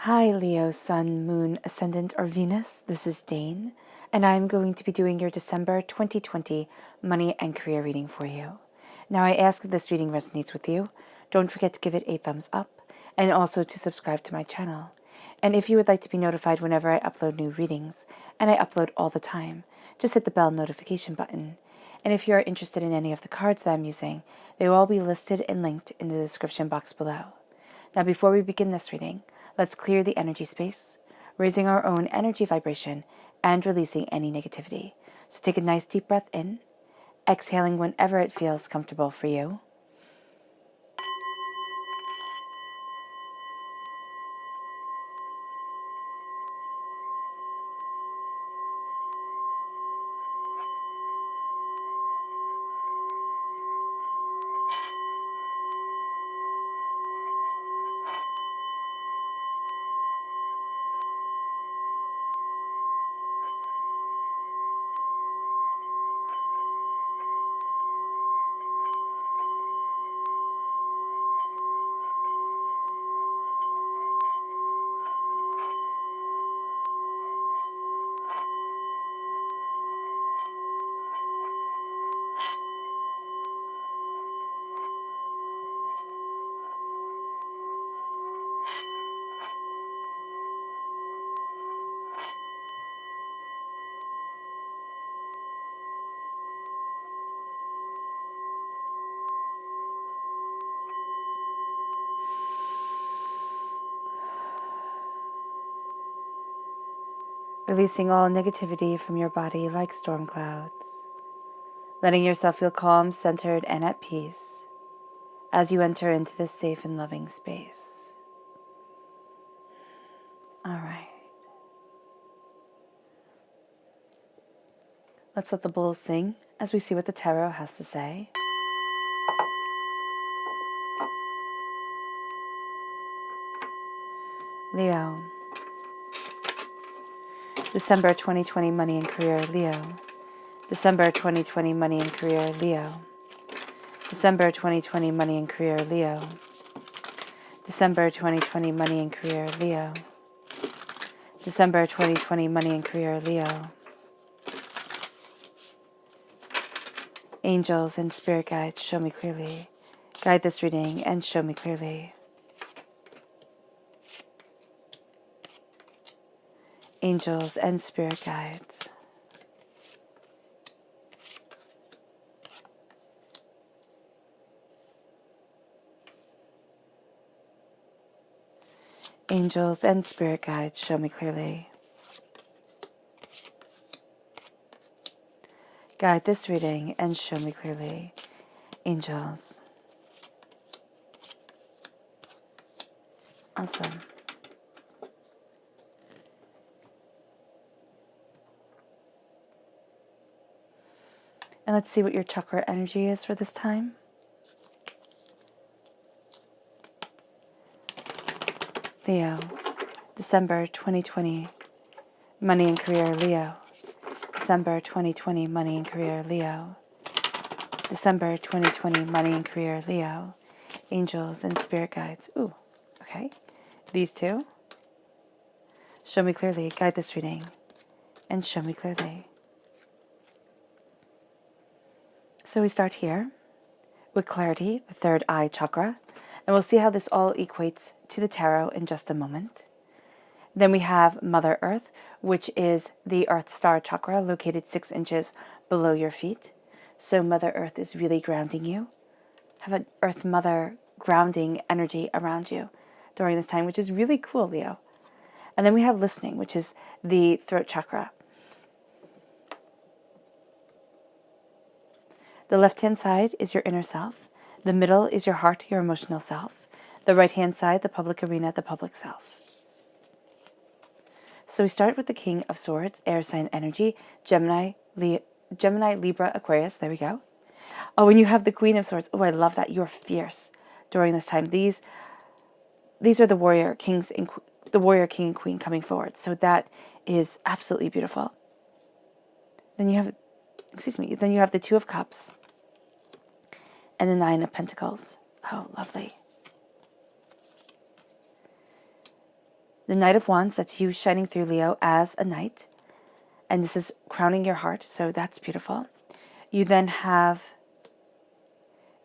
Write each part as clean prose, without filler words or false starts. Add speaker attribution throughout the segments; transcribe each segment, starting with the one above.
Speaker 1: Hi Leo, Sun, Moon, Ascendant, or Venus. This is Dane, and I'm going to be doing your December 2020 money and career reading for you. Now, I ask if this reading resonates with you. Don't forget to give it a thumbs up, and also to subscribe to my channel. And if you would like to be notified whenever I upload new readings, and I upload all the time, just hit the bell notification button. And if you are interested in any of the cards that I'm using, they will all be listed and linked in the description box below. Now, before we begin this reading, let's clear the energy space, raising our own energy vibration and releasing any negativity. So take a nice deep breath in, exhaling whenever it feels comfortable for you. Releasing all negativity from your body like storm clouds. Letting yourself feel calm, centered, and at peace as you enter into this safe and loving space. All right. Let's let the bowls sing as we see what the tarot has to say. Leo. December 2020 money and career, Leo. December 2020 money and career, Leo. December 2020 money and career, Leo. December 2020 money and career, Leo. December 2020 money and career, Leo. Angels and spirit guides, show me clearly. Guide this reading and show me clearly. Angels and spirit guides. Angels and spirit guides, show me clearly. Guide this reading and show me clearly. Angels. Awesome. And let's see what your chakra energy is for this time. Leo, December 2020, money and career, Leo. December 2020, money and career, Leo. December 2020, money and career, Leo. Angels and spirit guides. Ooh, okay. These two. Show me clearly. Guide this reading. And show me clearly. So we start here with clarity, the third eye chakra. And we'll see how this all equates to the tarot in just a moment. Then we have Mother Earth, which is the Earth Star chakra located 6 inches below your feet. So Mother Earth is really grounding you. Have an Earth Mother grounding energy around you during this time, which is really cool, Leo. And then we have listening, which is the throat chakra. The left-hand side is your inner self. The middle is your heart, your emotional self. The right-hand side, the public arena, the public self. So we start with the King of Swords, air sign energy, Gemini, Libra, Aquarius. There we go. Oh, and you have the Queen of Swords. Oh, I love that. You're fierce during this time. These are the warrior kings and the warrior king and queen coming forward. So that is absolutely beautiful. Then you have, then you have the Two of Cups and the Nine of Pentacles. Oh, lovely. The Knight of Wands, that's you shining through, Leo, as a knight. And this is crowning your heart, so that's beautiful. You then have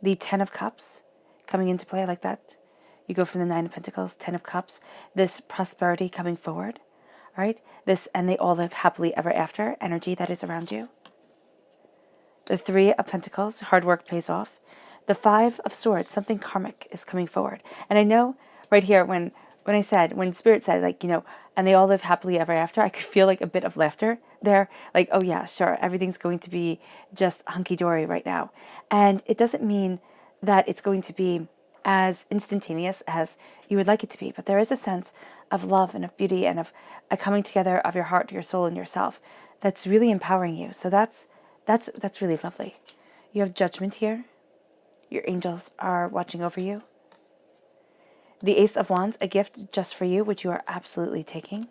Speaker 1: the Ten of Cups coming into play like that. You go from the Nine of Pentacles, Ten of Cups, this prosperity coming forward, all right? This, and they all live happily ever after energy that is around you. The Three of Pentacles, hard work pays off. The Five of Swords, something karmic is coming forward. And I know right here when Spirit said, like, and they all live happily ever after, I could feel like a bit of laughter there. Like, oh yeah, sure, everything's going to be just hunky-dory right now. And it doesn't mean that it's going to be as instantaneous as you would like it to be. But there is a sense of love and of beauty and of a coming together of your heart, your soul, and yourself that's really empowering you. So that's really lovely. You have Judgment here. Your angels are watching over you. The Ace of Wands, a gift just for you, which you are absolutely taking.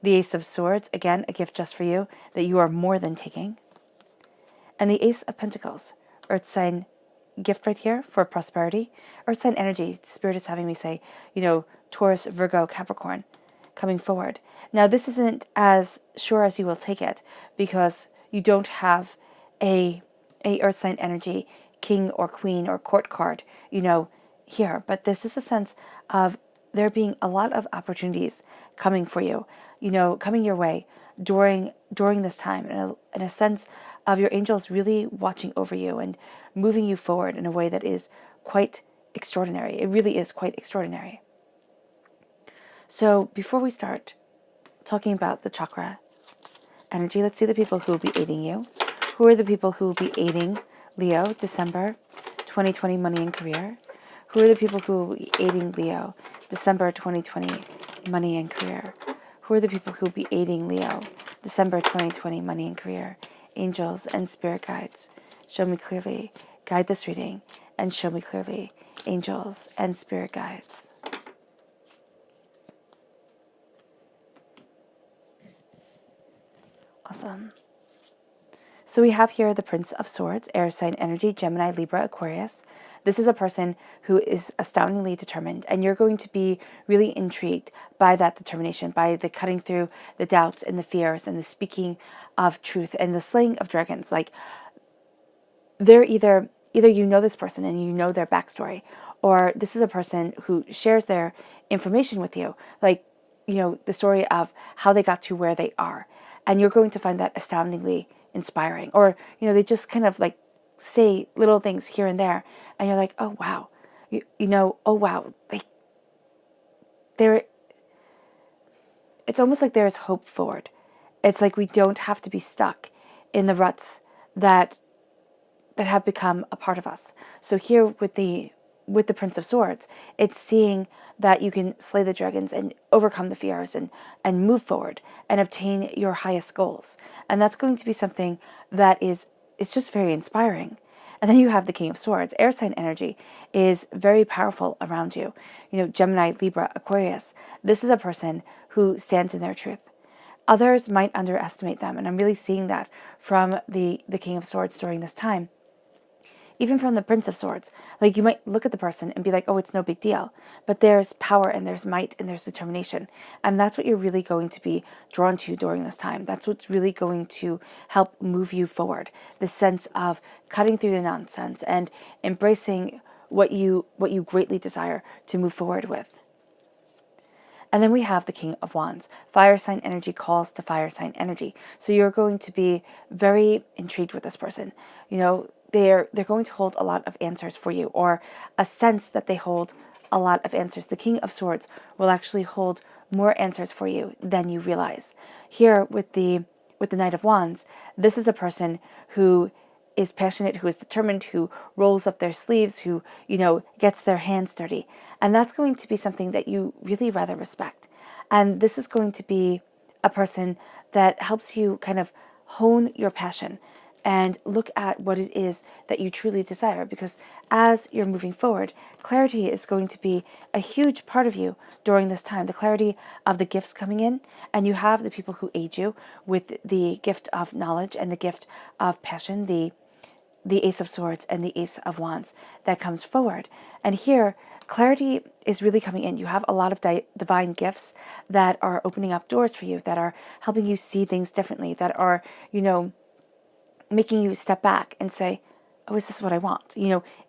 Speaker 1: The Ace of Swords, again, a gift just for you that you are more than taking. And the Ace of Pentacles, earth sign gift right here for prosperity. Earth sign energy, Spirit is having me say, Taurus, Virgo, Capricorn, coming forward. Now, this isn't as sure as you will take it because you don't have a earth sign energy, king or queen or court card, here. But this is a sense of there being a lot of opportunities coming for you, coming your way during this time, in a sense of your angels really watching over you and moving you forward in a way that is quite extraordinary. It really is quite extraordinary. So before we start talking about the chakra energy, let's see the people who will be aiding you. Who are the people who will be aiding Leo, December 2020, money and career? Who are the people who will be aiding Leo, December 2020, money and career? Who are the people who will be aiding Leo, December 2020, money and career? Angels and spirit guides, show me clearly. Guide this reading and show me clearly. Angels and spirit guides. Awesome. So we have here the Prince of Swords, air sign energy, Gemini, Libra, Aquarius. This is a person who is astoundingly determined, and you're going to be really intrigued by that determination, by the cutting through the doubts and the fears and the speaking of truth and the slaying of dragons. Like, they're either this person and you know their backstory, or this is a person who shares their information with you, like, the story of how they got to where they are. And you're going to find that astoundingly inspiring. Or, they just kind of like say little things here and there. And you're like, oh, wow. Oh, wow. Like, it's almost like there's hope forward. It's like we don't have to be stuck in the ruts that have become a part of us. So here with the Prince of Swords, it's seeing that you can slay the dragons and overcome the fears and move forward and obtain your highest goals. And that's going to be something that it's just very inspiring. And then you have the King of Swords. Air sign energy is very powerful around you. Gemini, Libra, Aquarius. This is a person who stands in their truth. Others might underestimate them, and I'm really seeing that from the King of Swords during this time. Even from the Prince of Swords, like, you might look at the person and be like, oh, it's no big deal. But there's power and there's might and there's determination. And that's what you're really going to be drawn to during this time. That's what's really going to help move you forward. The sense of cutting through the nonsense and embracing what you greatly desire to move forward with. And then we have the King of Wands. Fire sign energy calls to fire sign energy. So you're going to be very intrigued with this person. They're going to hold a lot of answers for you, or a sense that they hold a lot of answers. The King of Swords will actually hold more answers for you than you realize. Here with the Knight of Wands, this is a person who is passionate, who is determined, who rolls up their sleeves, who, gets their hands dirty. And that's going to be something that you really rather respect. And this is going to be a person that helps you kind of hone your passion and look at what it is that you truly desire. Because as you're moving forward, clarity is going to be a huge part of you during this time. The clarity of the gifts coming in, and you have the people who aid you with the gift of knowledge and the gift of passion, the Ace of Swords and the Ace of Wands that comes forward. And here, clarity is really coming in. You have a lot of divine gifts that are opening up doors for you, that are helping you see things differently, that are, making you step back and say, oh, is this what I want?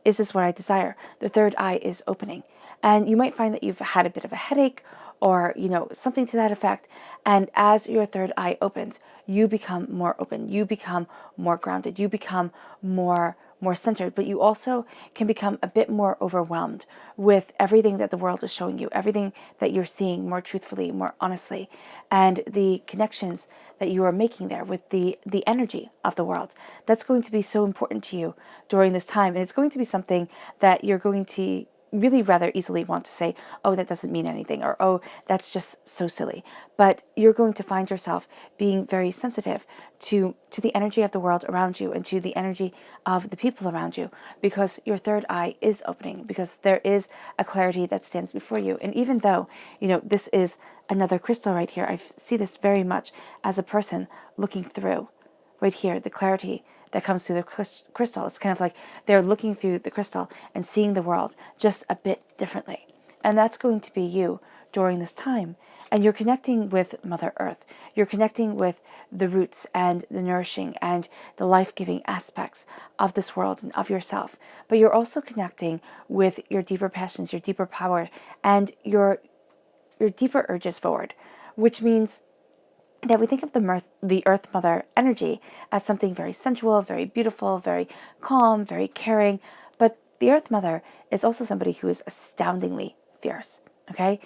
Speaker 1: Is this what I desire? The third eye is opening. And you might find that you've had a bit of a headache or, something to that effect. And as your third eye opens, you become more open. You become more grounded. You become more centered, but you also can become a bit more overwhelmed with everything that the world is showing you, everything that you're seeing more truthfully, more honestly, and the connections that you are making there with the energy of the world. That's going to be so important to you during this time, and it's going to be something that you're going to really rather easily want to say, oh, that doesn't mean anything, or oh, that's just so silly. But you're going to find yourself being very sensitive to the energy of the world around you and to the energy of the people around you, because your third eye is opening, because there is a clarity that stands before you. And even though, this is another crystal right here, I see this very much as a person looking through right here, the clarity that comes through the crystal. It's kind of like they're looking through the crystal and seeing the world just a bit differently. And that's going to be you during this time. And you're connecting with Mother Earth. You're connecting with the roots and the nourishing and the life-giving aspects of this world and of yourself. But you're also connecting with your deeper passions, your deeper power, and your deeper urges forward, which means that we think of the Earth Mother energy as something very sensual, very beautiful, very calm, very caring. But the Earth Mother is also somebody who is astoundingly fierce. Okay,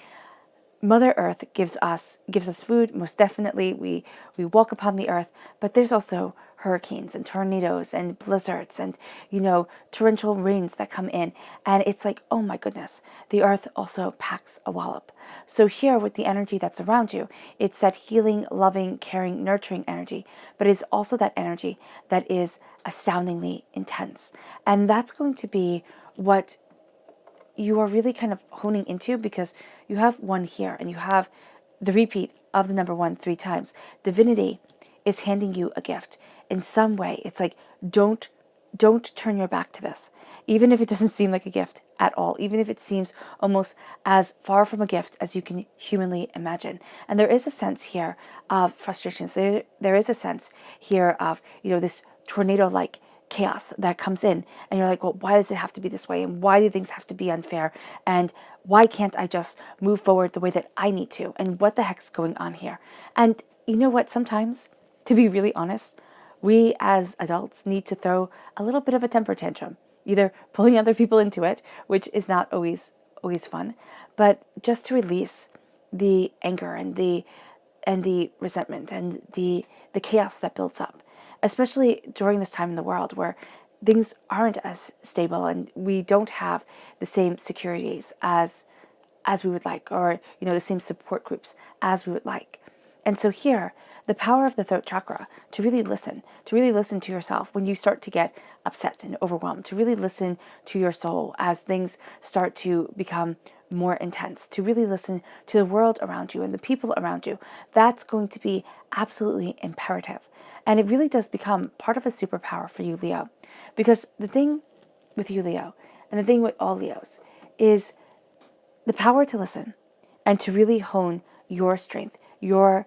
Speaker 1: Mother Earth gives us food, most definitely. We walk upon the earth, but there's also hurricanes and tornadoes and blizzards and, torrential rains that come in. And it's like, oh my goodness, the earth also packs a wallop. So here with the energy that's around you, it's that healing, loving, caring, nurturing energy, but it's also that energy that is astoundingly intense. And that's going to be what you are really kind of honing into, because you have one here and you have the repeat of the number 1 3 times. Divinity is handing you a gift in some way. It's like, don't turn your back to this, even if it doesn't seem like a gift at all, even if it seems almost as far from a gift as you can humanly imagine. And there is a sense here of frustration. So there is a sense here of, this tornado-like chaos that comes in, and you're like, well, why does it have to be this way, and why do things have to be unfair, and why can't I just move forward the way that I need to, and what the heck's going on here? And you know what, sometimes, to be really honest, we as adults need to throw a little bit of a temper tantrum, either pulling other people into it, which is not always fun, but just to release the anger and the resentment and the chaos that builds up, especially during this time in the world where things aren't as stable and we don't have the same securities as we would like, or the same support groups as we would like. And so here, the power of the throat chakra, to really listen to yourself when you start to get upset and overwhelmed, to really listen to your soul as things start to become more intense, to really listen to the world around you and the people around you. That's going to be absolutely imperative. And it really does become part of a superpower for you, Leo. Because the thing with you, Leo, and the thing with all Leos, is the power to listen and to really hone your strength, your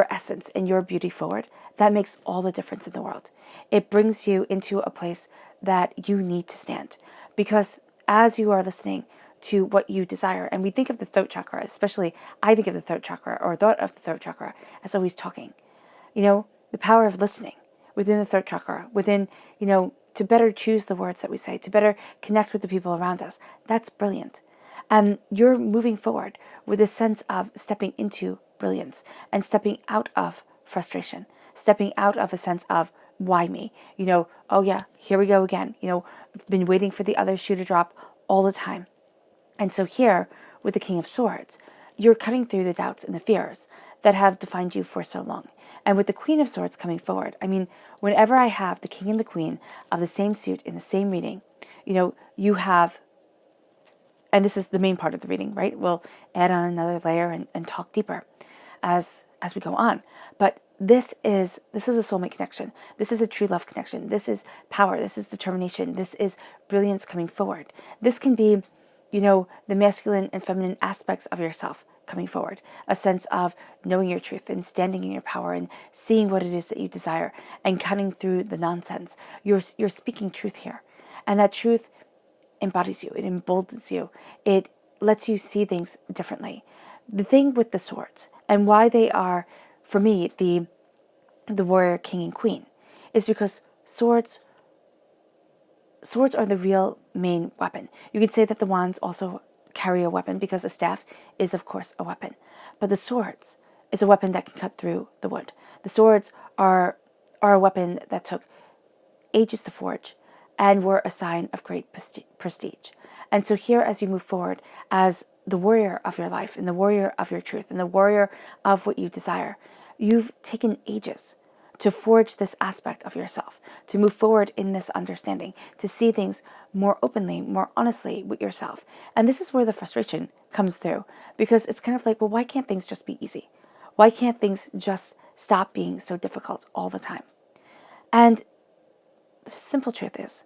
Speaker 1: essence and your beauty forward. That makes all the difference in the world. It brings you into a place that you need to stand. Because as you are listening to what you desire, and we think of the throat chakra, especially I think of the throat chakra, or thought of the throat chakra, as always talking. The power of listening within the throat chakra, within, to better choose the words that we say, to better connect with the people around us. That's brilliant. And you're moving forward with a sense of stepping into brilliance and stepping out of frustration, stepping out of a sense of why me? Oh yeah, here we go again. I've been waiting for the other shoe to drop all the time. And so here, with the King of Swords, you're cutting through the doubts and the fears that have defined you for so long. And with the Queen of Swords coming forward, whenever I have the King and the Queen of the same suit in the same reading, you have, and this is the main part of the reading, right? We'll add on another layer and talk deeper as we go on. But this is a soulmate connection. This is a true love connection. This is power. This is determination. This is brilliance coming forward. This can be the masculine and feminine aspects of yourself coming forward, a sense of knowing your truth and standing in your power and seeing what it is that you desire and cutting through the nonsense. You're speaking truth here. And that truth embodies you. It emboldens you. It lets you see things differently. The thing with the swords and why they are, for me, the warrior, king, and queen is because swords are the real main weapon. You could say that the wands also carry a weapon because a staff is, of course, a weapon. But the swords is a weapon that can cut through the wood. The swords are a weapon that took ages to forge and were a sign of great prestige. And so here, as you move forward as the warrior of your life and the warrior of your truth and the warrior of what you desire, you've taken ages to forge this aspect of yourself, to move forward in this understanding, to see things more openly, more honestly with yourself. And this is where the frustration comes through, because it's kind of like, well, why can't things just be easy? Why can't things just stop being so difficult all the time? And the simple truth is,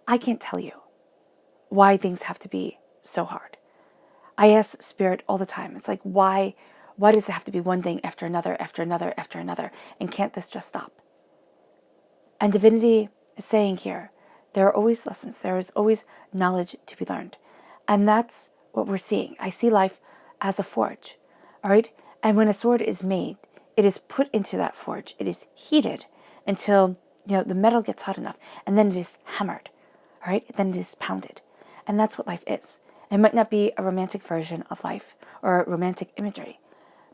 Speaker 1: I can't tell you why things have to be so hard. I ask Spirit all the time. It's like, why does it have to be one thing after another, after another, after another? And can't this just stop? And Divinity is saying here, there are always lessons. There is always knowledge to be learned. And that's what we're seeing. I see life as a forge, all right? And when a sword is made, it is put into that forge. It is heated until, the metal gets hot enough. And then it is hammered, all right? Then it is pounded. And that's what life is. It might not be a romantic version of life or romantic imagery,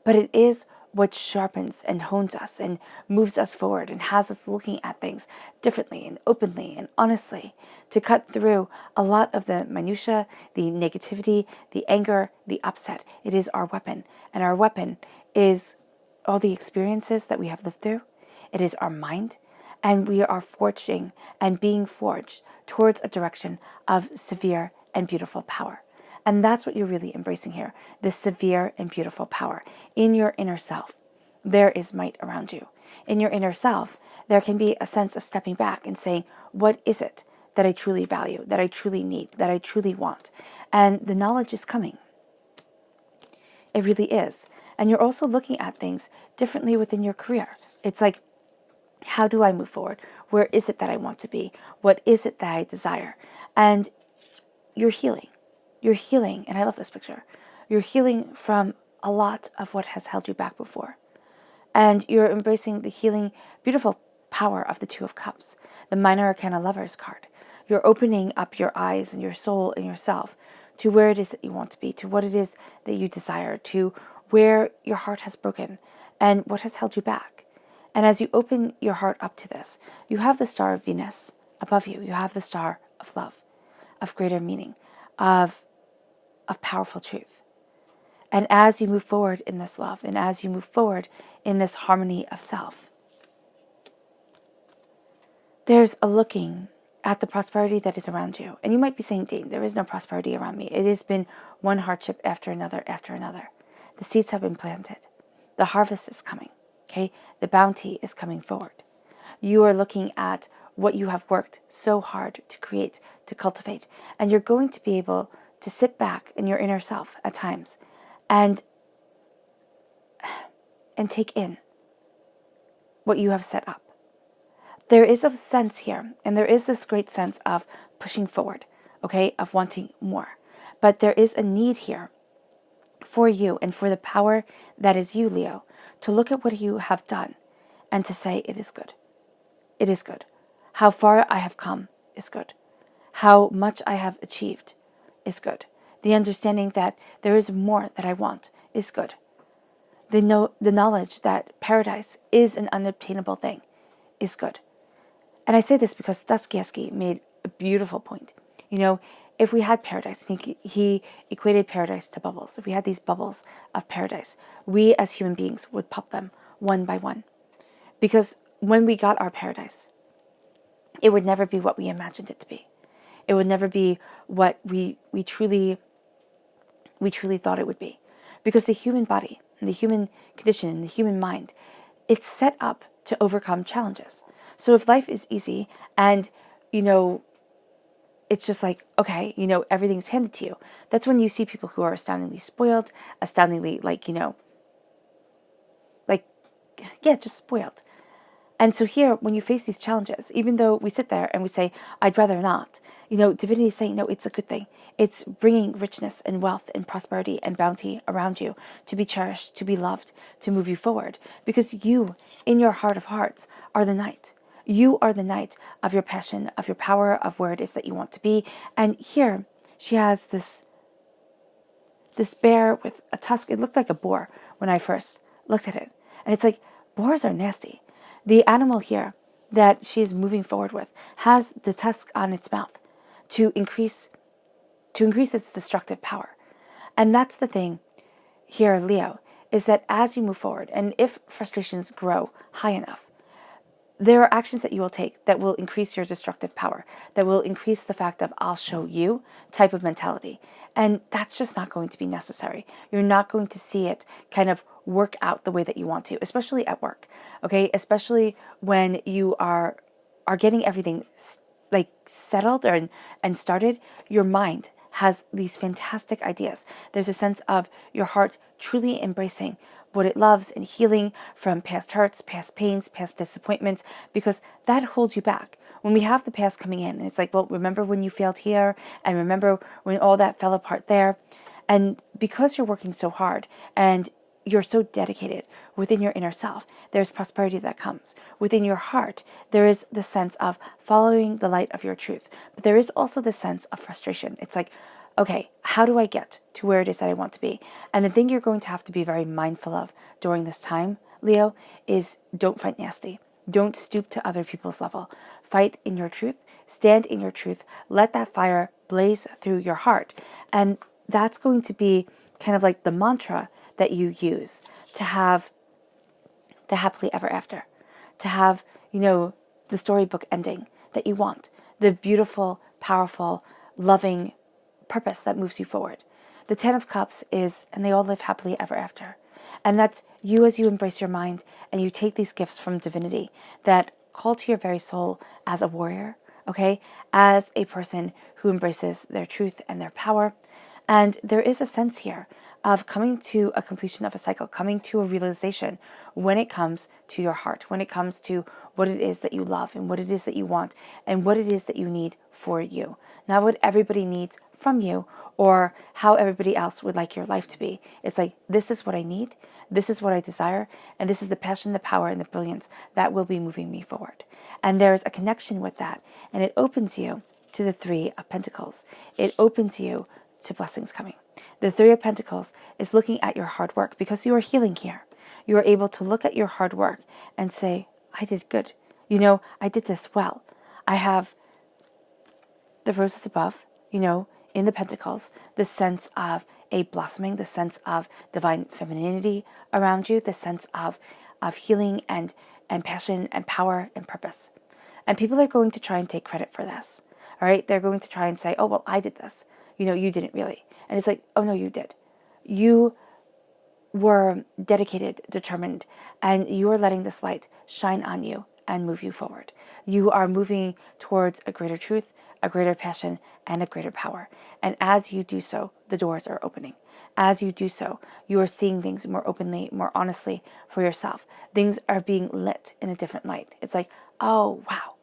Speaker 1: but it is what sharpens and hones us and moves us forward and has us looking at things differently and openly and honestly to cut through a lot of the minutia, the negativity, the anger, the upset. It is our weapon. And our weapon is all the experiences that we have lived through. It is our mind. And we are forging and being forged towards a direction of severe and beautiful power. And that's what you're really embracing here, this severe and beautiful power. In your inner self, there is might around you. In your inner self, there can be a sense of stepping back and saying, what is it that I truly value, that I truly need, that I truly want? And the knowledge is coming. It really is. And you're also looking at things differently within your career. It's like, how do I move forward? Where is it that I want to be? What is it that I desire? And you're healing. You're healing, and I love this picture. You're healing from a lot of what has held you back before. And you're embracing the healing, beautiful power of the Two of Cups, the Minor Arcana Lovers card. You're opening up your eyes and your soul and yourself to where it is that you want to be, to what it is that you desire, to where your heart has broken and what has held you back. And as you open your heart up to this, you have the star of Venus above you. You have the star of love, of greater meaning, of powerful truth. And as you move forward in this love, and as you move forward in this harmony of self, there's a looking at the prosperity that is around you. And you might be saying, Dane, there is no prosperity around me. It has been one hardship after another, after another. The seeds have been planted. The harvest is coming, okay? The bounty is coming forward. You are looking at what you have worked so hard to create, to cultivate, and you're going to be able to sit back in your inner self at times and take in what you have set up. There is a sense here, and there is this great sense of pushing forward, okay, of wanting more. But there is a need here for you and for the power that is you, Leo, to look at what you have done and to say, it is good. It is good. How far I have come is good. How much I have achieved is good. The understanding that there is more that I want is good. The knowledge that paradise is an unobtainable thing is good. And I say this because Dostoevsky made a beautiful point. If we had paradise, I think he equated paradise to bubbles. If we had these bubbles of paradise, we as human beings would pop them one by one. Because when we got our paradise, it would never be what we imagined it to be. It would never be what we truly thought it would be. Because the human body, and the human condition, and the human mind, it's set up to overcome challenges. So if life is easy and, it's just like, okay, everything's handed to you. That's when you see people who are astoundingly spoiled, astoundingly like, like, yeah, just spoiled. And so here, when you face these challenges, even though we sit there and we say, I'd rather not, divinity is saying, no, it's a good thing. It's bringing richness and wealth and prosperity and bounty around you to be cherished, to be loved, to move you forward. Because you, in your heart of hearts, are the knight. You are the knight of your passion, of your power, of where it is that you want to be. And here, she has this bear with a tusk. It looked like a boar when I first looked at it. And it's like, boars are nasty. The animal here that she's moving forward with has the tusk on its mouth to increase its destructive power. And that's the thing here, Leo, is that as you move forward, and if frustrations grow high enough, there are actions that you will take that will increase your destructive power, that will increase the fact of I'll show you type of mentality. And that's just not going to be necessary. You're not going to see it kind of work out the way that you want to, especially at work, okay? Especially when you are getting everything like settled and started, your mind has these fantastic ideas. There's a sense of your heart truly embracing what it loves and healing from past hurts, past pains, past disappointments, because that holds you back. When we have the past coming in, and it's like, well, remember when you failed here, and remember when all that fell apart there. And because you're working so hard and you're so dedicated within your inner self, there's prosperity that comes. Within your heart, there is the sense of following the light of your truth. But there is also the sense of frustration. It's like, okay, how do I get to where it is that I want to be? And the thing you're going to have to be very mindful of during this time, Leo, is don't fight nasty. Don't stoop to other people's level. Fight in your truth. Stand in your truth. Let that fire blaze through your heart. And that's going to be kind of like the mantra that you use to have the happily ever after, to have, the storybook ending that you want, the beautiful, powerful, loving purpose that moves you forward. The 10 of Cups is, and they all live happily ever after. And that's you as you embrace your mind and you take these gifts from divinity that call to your very soul as a warrior, okay? As a person who embraces their truth and their power. And there is a sense here of coming to a completion of a cycle, coming to a realization when it comes to your heart, when it comes to what it is that you love and what it is that you want and what it is that you need for you. Not what everybody needs from you or how everybody else would like your life to be. It's like, this is what I need, this is what I desire, and this is the passion, the power, and the brilliance that will be moving me forward. And there's a connection with that, and it opens you to the 3 of Pentacles. It opens you to blessings coming. The 3 of Pentacles is looking at your hard work because you are healing here. You are able to look at your hard work and say, I did good. I did this well. I have the roses above, in the Pentacles, the sense of a blossoming, the sense of divine femininity around you, the sense of healing and passion and power and purpose. And people are going to try and take credit for this. All right. They're going to try and say, oh, well, I did this. You didn't really. And it's like, oh, no, you did. You were dedicated, determined, and you are letting this light shine on you and move you forward. You are moving towards a greater truth, a greater passion, and a greater power. And as you do so, the doors are opening. As you do so, you are seeing things more openly, more honestly for yourself. Things are being lit in a different light. It's like, oh, wow,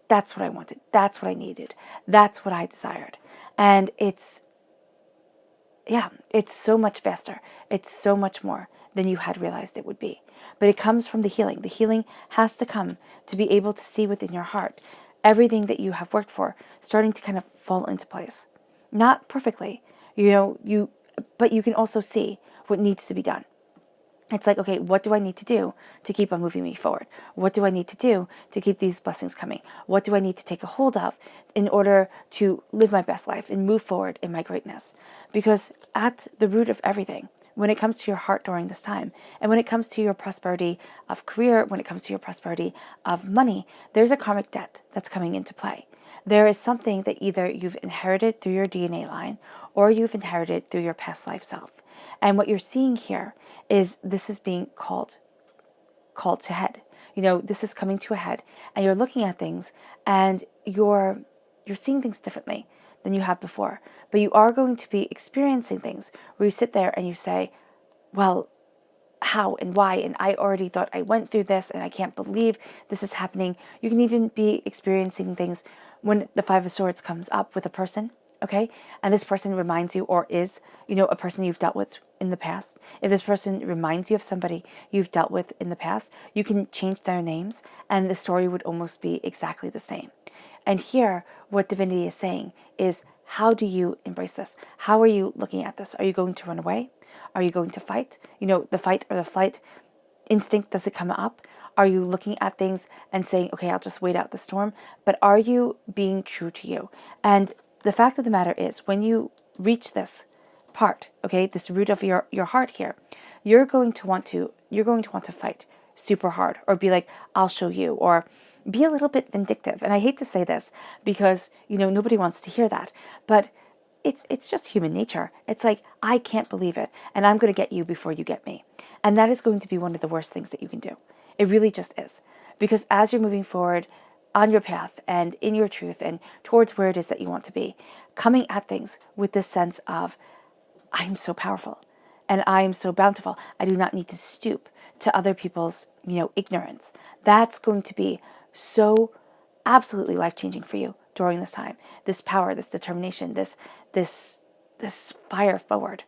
Speaker 1: that's what I wanted. That's what I needed. That's what I desired. And it's so much faster. It's so much more than you had realized it would be. But it comes from the healing. The healing has to come to be able to see within your heart everything that you have worked for starting to kind of fall into place. Not perfectly, but you can also see what needs to be done. It's like, okay, what do I need to do to keep on moving me forward? What do I need to do to keep these blessings coming? What do I need to take a hold of in order to live my best life and move forward in my greatness? Because at the root of everything, when it comes to your heart during this time, and when it comes to your prosperity of career, when it comes to your prosperity of money, there's a karmic debt that's coming into play. There is something that either you've inherited through your DNA line or you've inherited through your past life self. And what you're seeing here is this is being called to head. This is coming to a head, and you're looking at things and you're you're seeing things differently than you have before. But you are going to be experiencing things where you sit there and you say, well, how and why, and I already thought I went through this and I can't believe this is happening. You can even be experiencing things when the Five of Swords comes up with a person, okay? And this person reminds you, or is, a person you've dealt with in the past. If this person reminds you of somebody you've dealt with in the past, you can change their names and the story would almost be exactly the same. And here, what divinity is saying is, how do you embrace this? How are you looking at this? Are you going to run away? Are you going to fight? The fight or the flight instinct, does it come up? Are you looking at things and saying, okay, I'll just wait out the storm? But are you being true to you? And the fact of the matter is, when you reach this part, okay, this root of your heart here, you're going to want to fight super hard, or be like, I'll show you, or be a little bit vindictive. And I hate to say this because, nobody wants to hear that, but it's just human nature. It's like, I can't believe it, and I'm going to get you before you get me. And that is going to be one of the worst things that you can do. It really just is. Because as you're moving forward on your path and in your truth and towards where it is that you want to be, coming at things with this sense of, I am so powerful and I am so bountiful, I do not need to stoop to other people's, ignorance. That's going to be so absolutely life-changing for you during this time. This power, this determination, this fire forward.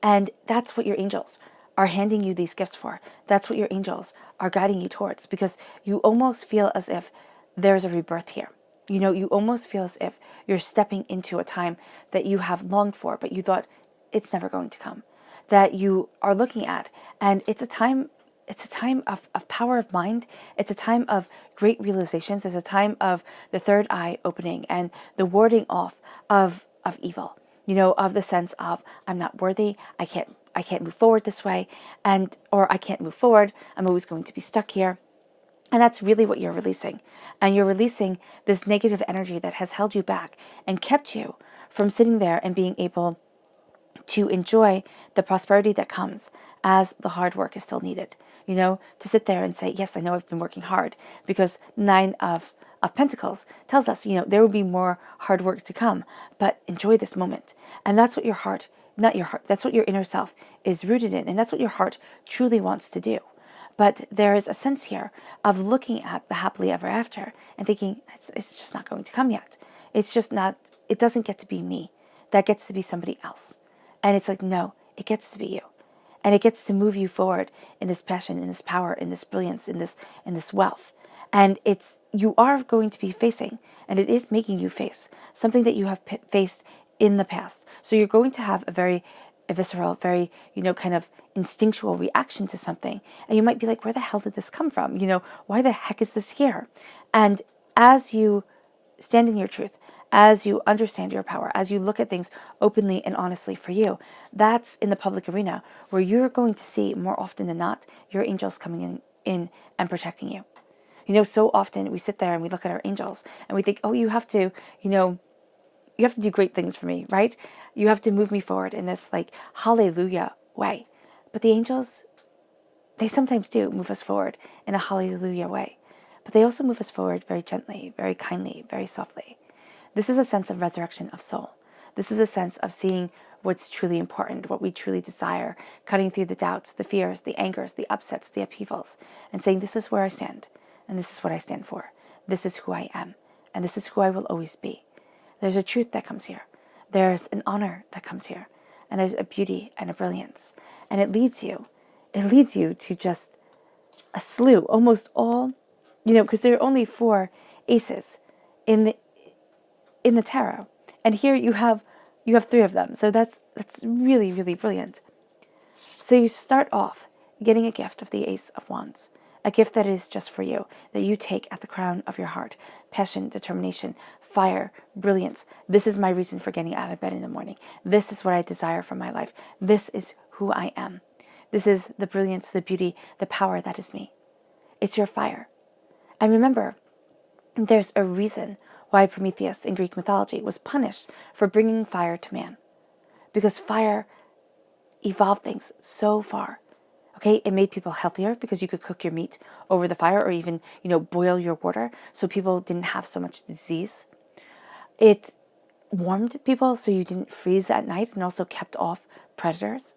Speaker 1: And that's what your angels are handing you these gifts for. That's what your angels are guiding you towards, because you almost feel as if there's a rebirth here. You almost feel as if you're stepping into a time that you have longed for, but you thought it's never going to come, that you are looking at. And it's a time of power of mind. It's a time of great realizations. It's a time of the third eye opening and the warding off of evil, of the sense of, I'm not worthy, I can't move forward this way, or I can't move forward, I'm always going to be stuck here. And that's really what you're releasing. And you're releasing this negative energy that has held you back and kept you from sitting there and being able to enjoy the prosperity that comes as the hard work is still needed. To sit there and say, yes, I know I've been working hard, because Nine of Pentacles tells us, there will be more hard work to come, but enjoy this moment. And that's what your heart, not your heart, that's what your inner self is rooted in. And that's what your heart truly wants to do. But there is a sense here of looking at the happily ever after and thinking, it's just not going to come yet. It's just not, it doesn't get to be me. That gets to be somebody else. And it's like, no, it gets to be you. And it gets to move you forward in this passion, in this power, in this brilliance, in this wealth. And you are going to be facing, and it is making you face something that you have faced in the past. So you're going to have a very visceral, very, kind of instinctual reaction to something. And you might be like, where the hell did this come from? Why the heck is this here? And as you stand in your truth, as you understand your power, as you look at things openly and honestly for you, that's in the public arena where you're going to see, more often than not, your angels coming in and protecting you. So often we sit there and we look at our angels and we think, oh, you have to do great things for me, right? You have to move me forward in this like hallelujah way. But the angels, they sometimes do move us forward in a hallelujah way. But they also move us forward very gently, very kindly, very softly. This is a sense of resurrection of soul. This is a sense of seeing what's truly important, what we truly desire, cutting through the doubts, the fears, the angers, the upsets, the upheavals, and saying, this is where I stand, and this is what I stand for. This is who I am, and this is who I will always be. There's a truth that comes here. There's an honor that comes here. And there's a beauty and a brilliance. And it leads you to just a slew, almost all, because there are only 4 aces in the tarot. And here you have 3 of them. So that's really, really brilliant. So you start off getting a gift of the Ace of Wands, a gift that is just for you, that you take at the crown of your heart. Passion, determination, fire, brilliance. This is my reason for getting out of bed in the morning. This is what I desire from my life. This is who I am. This is the brilliance, the beauty, the power that is me. It's your fire. And remember, there's a reason why Prometheus in Greek mythology was punished for bringing fire to man. Because fire evolved things so far. Okay, it made people healthier because you could cook your meat over the fire, or even, boil your water so people didn't have so much disease. It warmed people so you didn't freeze at night and also kept off predators.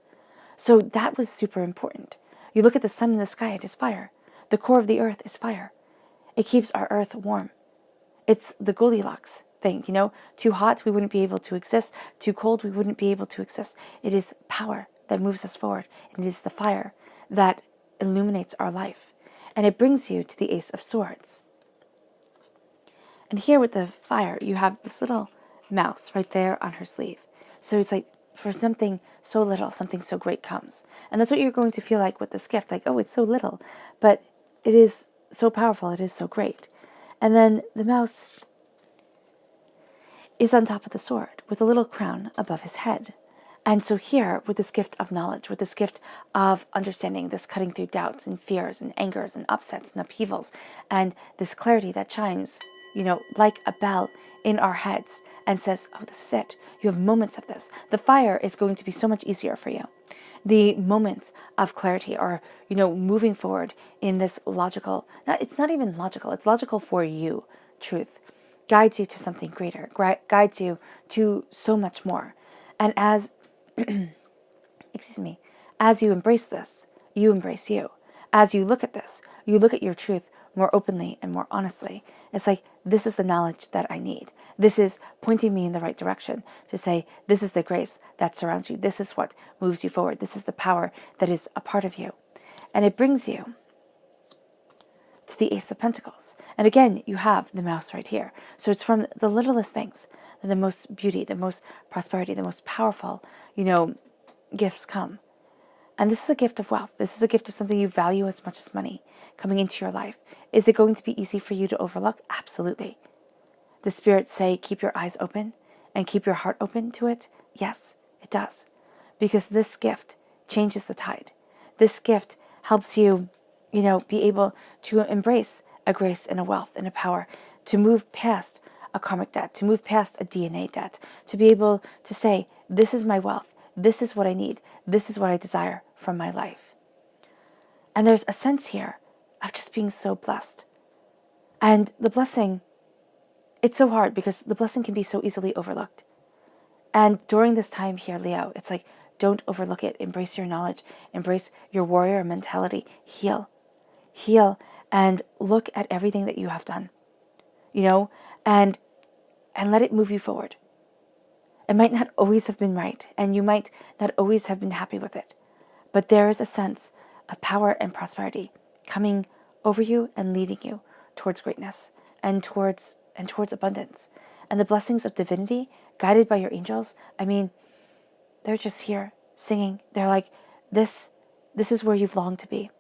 Speaker 1: So that was super important. You look at the sun in the sky, it is fire. The core of the earth is fire. It keeps our earth warm. It's the Goldilocks thing, you know? Too hot, we wouldn't be able to exist. Too cold, we wouldn't be able to exist. It is power that moves us forward. And it is the fire that illuminates our life. And it brings you to the Ace of Swords. And here with the fire, you have this little mouse right there on her sleeve. So it's like, for something so little, something so great comes. And that's what you're going to feel like with this gift. Like, oh, it's so little, but it is so powerful. It is so great. And then the mouse is on top of the sword with a little crown above his head. And so here, with this gift of knowledge, with this gift of understanding, this cutting through doubts and fears and angers and upsets and upheavals, and this clarity that chimes, you know, like a bell in our heads and says, oh, this is it. You have moments of this. The fire is going to be so much easier for you. The moments of clarity are, you know, moving forward in this logical, it's not even logical, it's logical for you, truth. Guides you to something greater, guides you to so much more. And as excuse me, as you embrace this, you embrace you. As you look at this, you look at your truth more openly and more honestly. It's like, this is the knowledge that I need. This is pointing me in the right direction to say, this is the grace that surrounds you. This is what moves you forward. This is the power that is a part of you. And it brings you to the Ace of Pentacles. And again, you have the mouse right here. So it's from the littlest things, the most beauty, the most prosperity, the most powerful, you know, gifts come. And this is a gift of wealth. This is a gift of something you value as much as money coming into your life. Is it going to be easy for you to overlook? Absolutely. The spirits say, keep your eyes open and keep your heart open to it. Yes, it does. Because this gift changes the tide. This gift helps you, you know, be able to embrace a grace and a wealth and a power, to move past a karmic debt, to move past a DNA debt, to be able to say, this is my wealth. This is what I need. This is what I desire from my life. And there's a sense here of just being so blessed. And the blessing, it's so hard because the blessing can be so easily overlooked. And during this time here, Leo, it's like, don't overlook it. Embrace your knowledge. Embrace your warrior mentality. Heal. Heal and look at everything that you have done, you know, and let it move you forward. It might not always have been right, and you might not always have been happy with it, but there is a sense of power and prosperity coming over you and leading you towards greatness and towards abundance. And the blessings of divinity, guided by your angels, I mean, they're just here singing. They're like, this is where you've longed to be.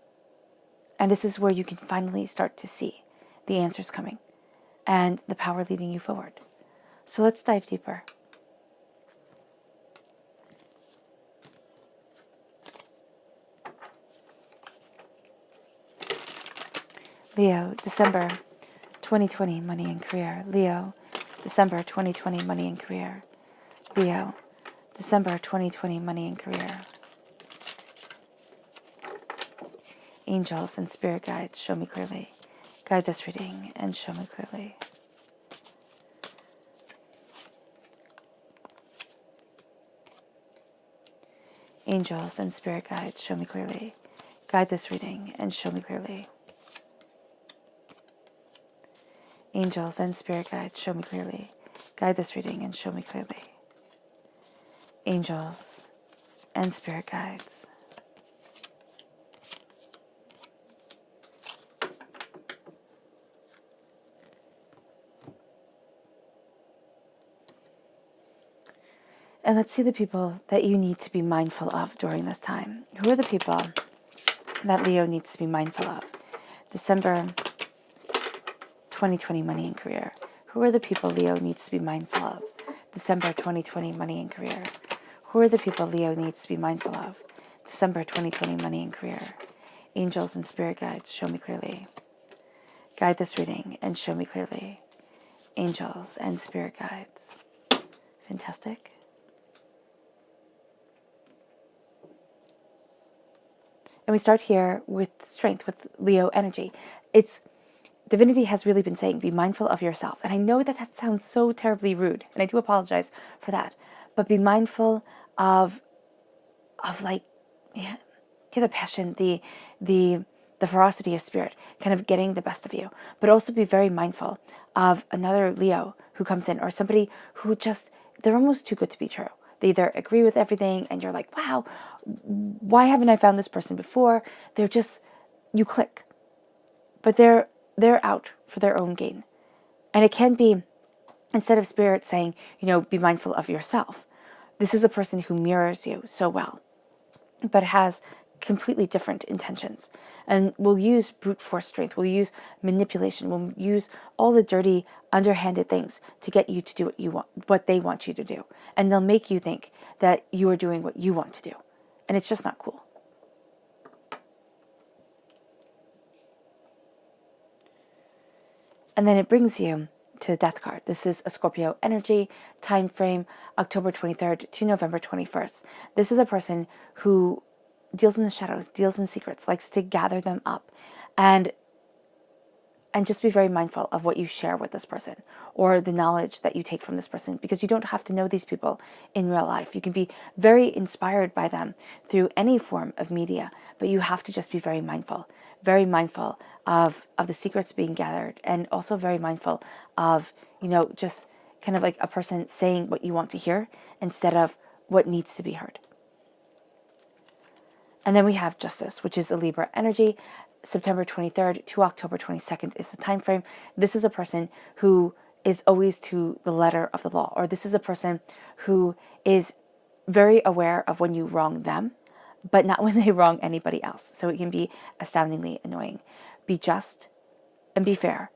Speaker 1: And this is where you can finally start to see the answers coming and the power leading you forward. So let's dive deeper. Leo, December 2020, money and career. Leo, December 2020, money and career. Leo, December 2020, money and career. Angels and spirit guides, show me clearly. Guide this reading and show me clearly. Angels and spirit guides, show me clearly. Guide this reading and show me clearly. Angels and spirit guides, show me clearly. Guide this reading and show me clearly. Angels and spirit guides. And let's see the people that you need to be mindful of during this time. Who are the people that Leo needs to be mindful of? December 2020, money and career. Who are the people Leo needs to be mindful of? December 2020, money and career. Who are the people Leo needs to be mindful of? December 2020, money and career. Angels and spirit guides, show me clearly. Guide this reading and show me clearly. Angels and spirit guides. Fantastic. And we start here with strength, with Leo energy. It's Divinity has really been saying, be mindful of yourself. And I know that that sounds so terribly rude, and I do apologize for that. But be mindful of like, yeah, the passion, the ferocity of spirit kind of getting the best of you. But also be very mindful of another Leo who comes in, or somebody who just, they're almost too good to be true. They either agree with everything and you're like, wow, why haven't I found this person before? They're just, you click. But they're out for their own gain. And it can be, instead of spirit saying, be mindful of yourself, this is a person who mirrors you so well, but has completely different intentions, and will use brute force strength, will use manipulation, will use all the dirty, underhanded things to get you to do what you want, what they want you to do. And they'll make you think that you are doing what you want to do. And it's just not cool. And then it brings you to the Death card. This is a Scorpio energy, time frame, October 23rd to November 21st. This is a person who deals in the shadows, deals in secrets, likes to gather them up, and just be very mindful of what you share with this person, or the knowledge that you take from this person, because you don't have to know these people in real life. You can be very inspired by them through any form of media, but you have to just be very mindful of the secrets being gathered, and also very mindful of, just kind of like a person saying what you want to hear instead of what needs to be heard. And then we have Justice, which is a Libra energy. September 23rd to October 22nd is the time frame. This is a person who is always to the letter of the law, or this is a person who is very aware of when you wrong them, but not when they wrong anybody else. So it can be astoundingly annoying. Be just and be fair.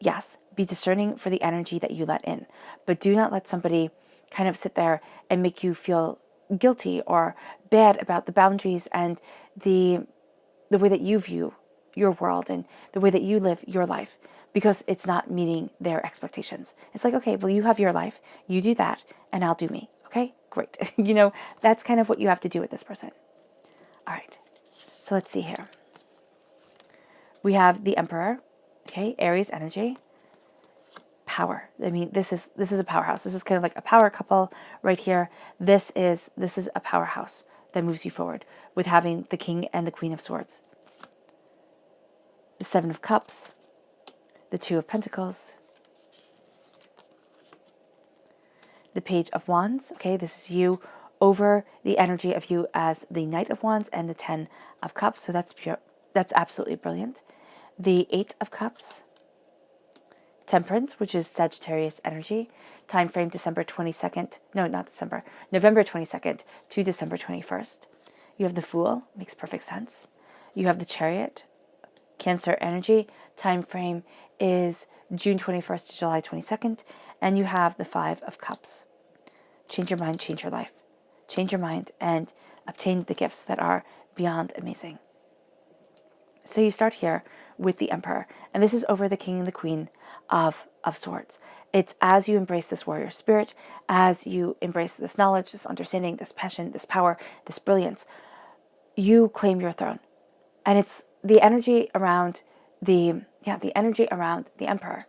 Speaker 1: Yes, be discerning for the energy that you let in, but do not let somebody kind of sit there and make you feel guilty or bad about the boundaries and the way that you view your world and the way that you live your life, because it's not meeting their expectations. It's like, okay, well, you have your life, you do that, and I'll do me. Okay, great. That's kind of what you have to do with this person. All right, so let's see here. We have the Emperor, okay, Aries energy, power. I mean, this is a powerhouse. This is kind of like a power couple right here. This is a powerhouse that moves you forward with having the King and the Queen of Swords. The Seven of Cups, the Two of Pentacles, the Page of Wands. Okay, this is you over the energy of you as the Knight of Wands, and the Ten of Cups. So that's pure. That's absolutely brilliant. The Eight of Cups, Temperance, which is Sagittarius energy, time frame December 22nd. No, not December. November 22nd to December 21st. You have the Fool, makes perfect sense. You have the Chariot, Cancer energy, time frame is June 21st to July 22nd, and you have the Five of Cups. Change your mind, change your life. Change your mind and obtain the gifts that are beyond amazing. So you start here with the Emperor, and this is over the King and the Queen of Swords. It's as you embrace this warrior spirit, as you embrace this knowledge, this understanding, this passion, this power, this brilliance, you claim your throne. And it's the energy around the energy around the Emperor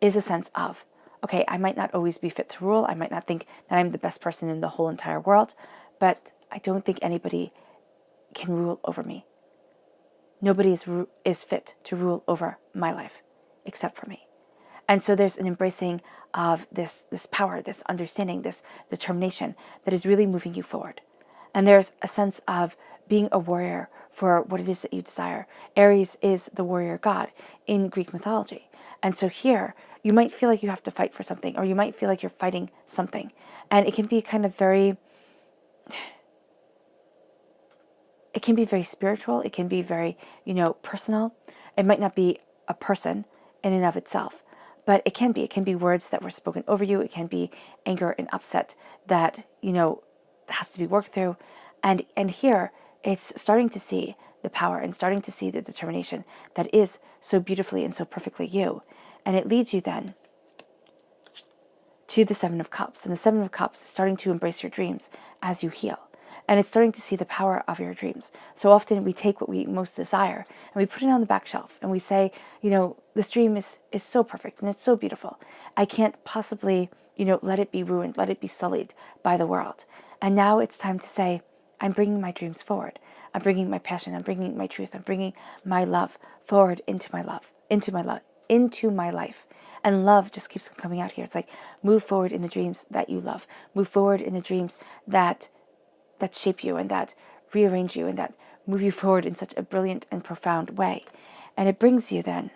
Speaker 1: is a sense of, okay, I might not always be fit to rule. I might not think that I'm the best person in the whole entire world, but I don't think anybody can rule over me. Nobody is fit to rule over my life except for me. And so there's an embracing of this power, this understanding, this determination that is really moving you forward. And there's a sense of being a warrior for what it is that you desire. Aries is the warrior god in Greek mythology. And so here, you might feel like you have to fight for something, or you might feel like you're fighting something. And it can be kind of very spiritual. It can be very, personal. It might not be a person in and of itself, but it can be words that were spoken over you. It can be anger and upset that, has to be worked through. And here it's starting to see the power and starting to see the determination that is so beautifully and so perfectly you. And it leads you then to the Seven of Cups. And the Seven of Cups is starting to embrace your dreams as you heal. And it's starting to see the power of your dreams. So often we take what we most desire and we put it on the back shelf and we say, this dream is so perfect and it's so beautiful. I can't possibly, let it be ruined, let it be sullied by the world. And now it's time to say, I'm bringing my dreams forward. I'm bringing my passion. I'm bringing my truth. I'm bringing my love forward into my life. And love just keeps coming out here. It's like, move forward in the dreams that you love. Move forward in the dreams that shape you and that rearrange you and that move you forward in such a brilliant and profound way. And it brings you then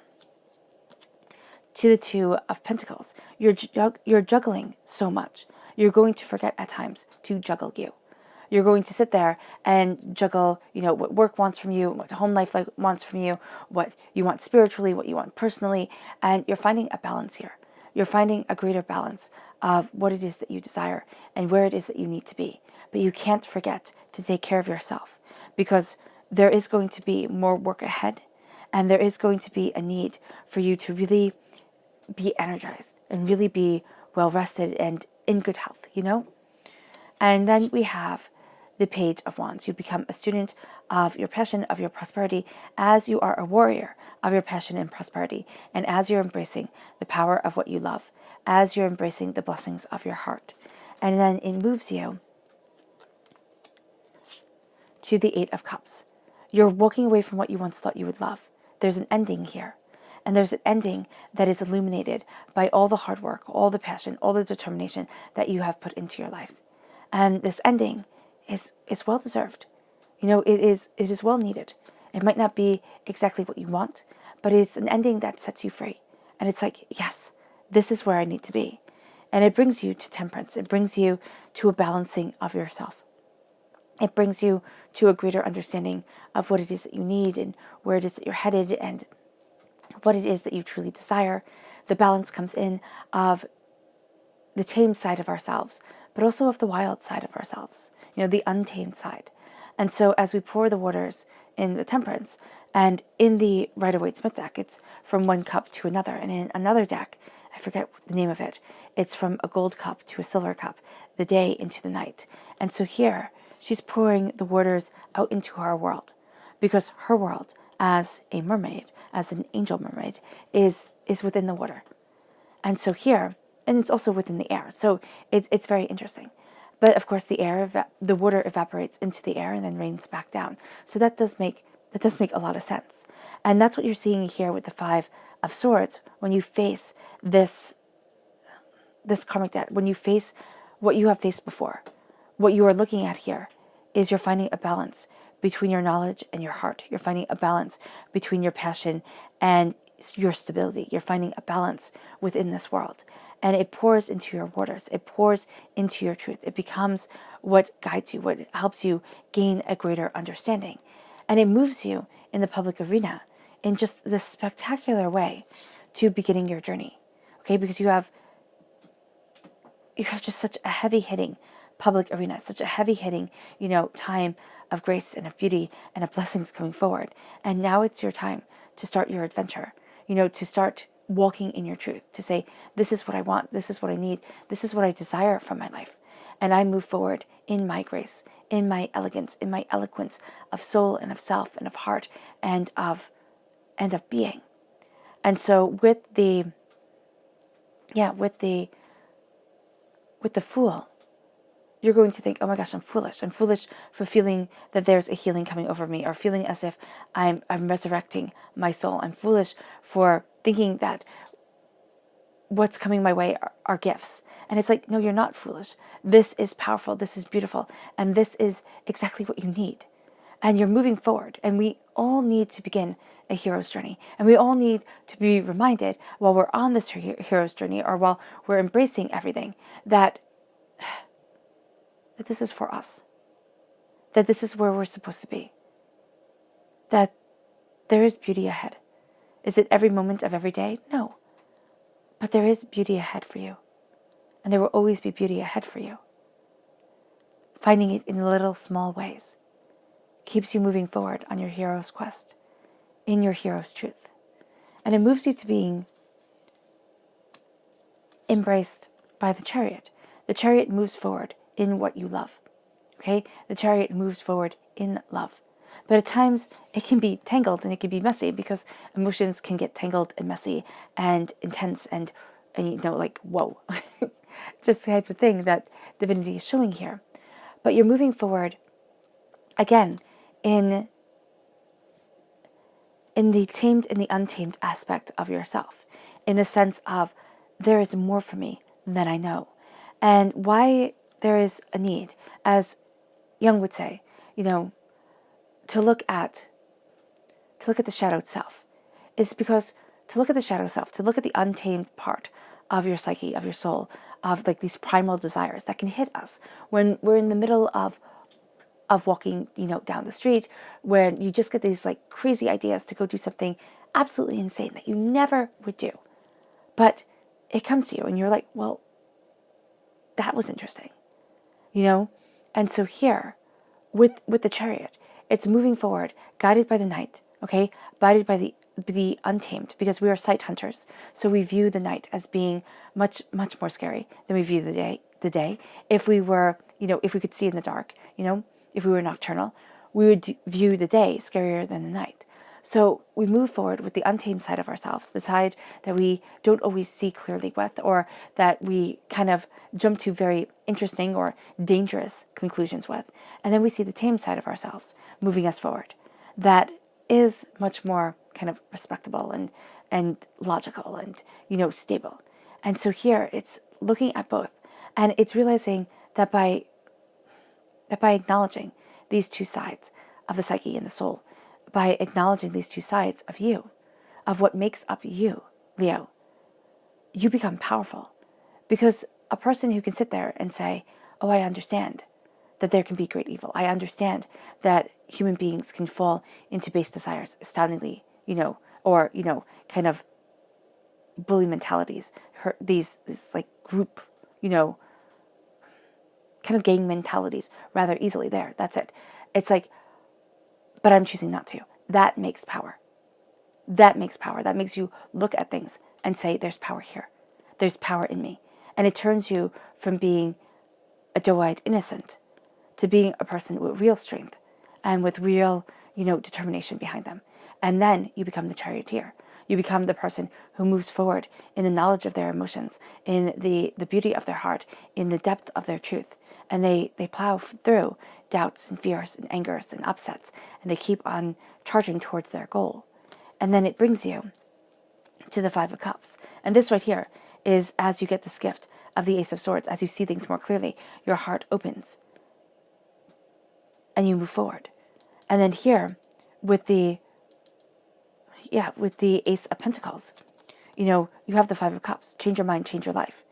Speaker 1: to the Two of Pentacles. You're juggling so much. You're going to forget at times to juggle you. You're going to sit there and juggle, what work wants from you, what home life wants from you, what you want spiritually, what you want personally, and you're finding a balance here. You're finding a greater balance of what it is that you desire and where it is that you need to be. But you can't forget to take care of yourself, because there is going to be more work ahead, and there is going to be a need for you to really be energized and really be well rested and in good health, And then we have the Page of Wands. You become a student of your passion, of your prosperity, as you are a warrior of your passion and prosperity, and as you're embracing the power of what you love, as you're embracing the blessings of your heart. And then it moves you to the Eight of Cups. You're walking away from what you once thought you would love. There's an ending here. And there's an ending that is illuminated by all the hard work, all the passion, all the determination that you have put into your life. And this ending is well deserved. It is well needed. It might not be exactly what you want, but it's an ending that sets you free. And it's like, yes, this is where I need to be. And it brings you to temperance. It brings you to a balancing of yourself. It brings you to a greater understanding of what it is that you need and where it is that you're headed and what it is that you truly desire. The balance comes in of the tamed side of ourselves, but also of the wild side of ourselves, the untamed side. And so as we pour the waters in the temperance, and in the Rider-Waite-Smith deck, it's from one cup to another. And in another deck, I forget the name of it, it's from a gold cup to a silver cup, the day into the night. And so here, she's pouring the waters out into our world, because her world, as a mermaid, as an angel mermaid, is within the water. And so here, and it's also within the air. So it's very interesting. But of course, the water evaporates into the air and then rains back down. So that does make a lot of sense. And that's what you're seeing here with the Five of Swords when you face this karmic debt, when you face what you have faced before. What you are looking at here is you're finding a balance between your knowledge and your heart. You're finding a balance between your passion and your stability. You're finding a balance within this world. And it pours into your waters. It pours into your truth. It becomes what guides you, what helps you gain a greater understanding. And it moves you in the public arena in just this spectacular way to beginning your journey. Okay, because you have just such a heavy-hitting public arena, such a heavy-hitting, time of grace and of beauty and of blessings coming forward. And now it's your time to start your adventure, to start walking in your truth, to say, this is what I want, this is what I need, this is what I desire from my life. And I move forward in my grace, in my elegance, in my eloquence of soul and of self and of heart and of being. And so with the Fool, you're going to think, oh my gosh, I'm foolish. I'm foolish for feeling that there's a healing coming over me, or feeling as if I'm resurrecting my soul. I'm foolish for thinking that what's coming my way are gifts. And it's like, no, you're not foolish. This is powerful. This is beautiful. And this is exactly what you need. And you're moving forward. And we all need to begin a hero's journey. And we all need to be reminded while we're on this hero's journey, or while we're embracing everything, that this is for us. That this is where we're supposed to be. That there is beauty ahead. Is it every moment of every day? No. But there is beauty ahead for you. And there will always be beauty ahead for you. Finding it in little small ways keeps you moving forward on your hero's quest, in your hero's truth. And it moves you to being embraced by the Chariot. The Chariot moves forward in what you love. Okay? The Chariot moves forward in love. But at times it can be tangled and it can be messy, because emotions can get tangled and messy and intense and like, whoa, just the type of thing that divinity is showing here. But you're moving forward again in the tamed and the untamed aspect of yourself, in the sense of there is more for me than I know. And why there is a need, as Jung would say, to look at the shadowed self, is because to look at the shadow self, to look at the untamed part of your psyche, of your soul, of like these primal desires that can hit us when we're in the middle of walking, down the street, where you just get these like crazy ideas to go do something absolutely insane that you never would do. But it comes to you and you're like, well, that was interesting, And so here, with the Chariot, it's moving forward, guided by the night, okay? Guided by the untamed, because we are sight hunters. So we view the night as being much, much more scary than we view the day. If we were, if we could see in the dark, if we were nocturnal, we would view the day scarier than the night. So we move forward with the untamed side of ourselves, the side that we don't always see clearly with, or that we kind of jump to very interesting or dangerous conclusions with. And then we see the tamed side of ourselves moving us forward. That is much more kind of respectable and logical and, stable. And so here it's looking at both. And it's realizing that by acknowledging these two sides of the psyche and the soul, by acknowledging these two sides of you, of what makes up you, Leo, you become powerful. Because a person who can sit there and say, oh, I understand that there can be great evil. I understand that human beings can fall into base desires astoundingly, or, kind of bully mentalities, these like group, kind of gang mentalities rather easily there. That's it. It's like, but I'm choosing not to. That makes power. That makes power. That makes you look at things and say, there's power here. There's power in me. And it turns you from being a doe-eyed innocent to being a person with real strength and with real, determination behind them. And then you become the charioteer. You become the person who moves forward in the knowledge of their emotions, in the beauty of their heart, in the depth of their truth. And they plow through doubts and fears and angers and upsets, and they keep on charging towards their goal. And then it brings you to the Five of Cups. And this right here is, as you get this gift of the Ace of Swords, as you see things more clearly, your heart opens and you move forward. And then here with the Ace of Pentacles, you have the Five of Cups. Change your mind, change your life.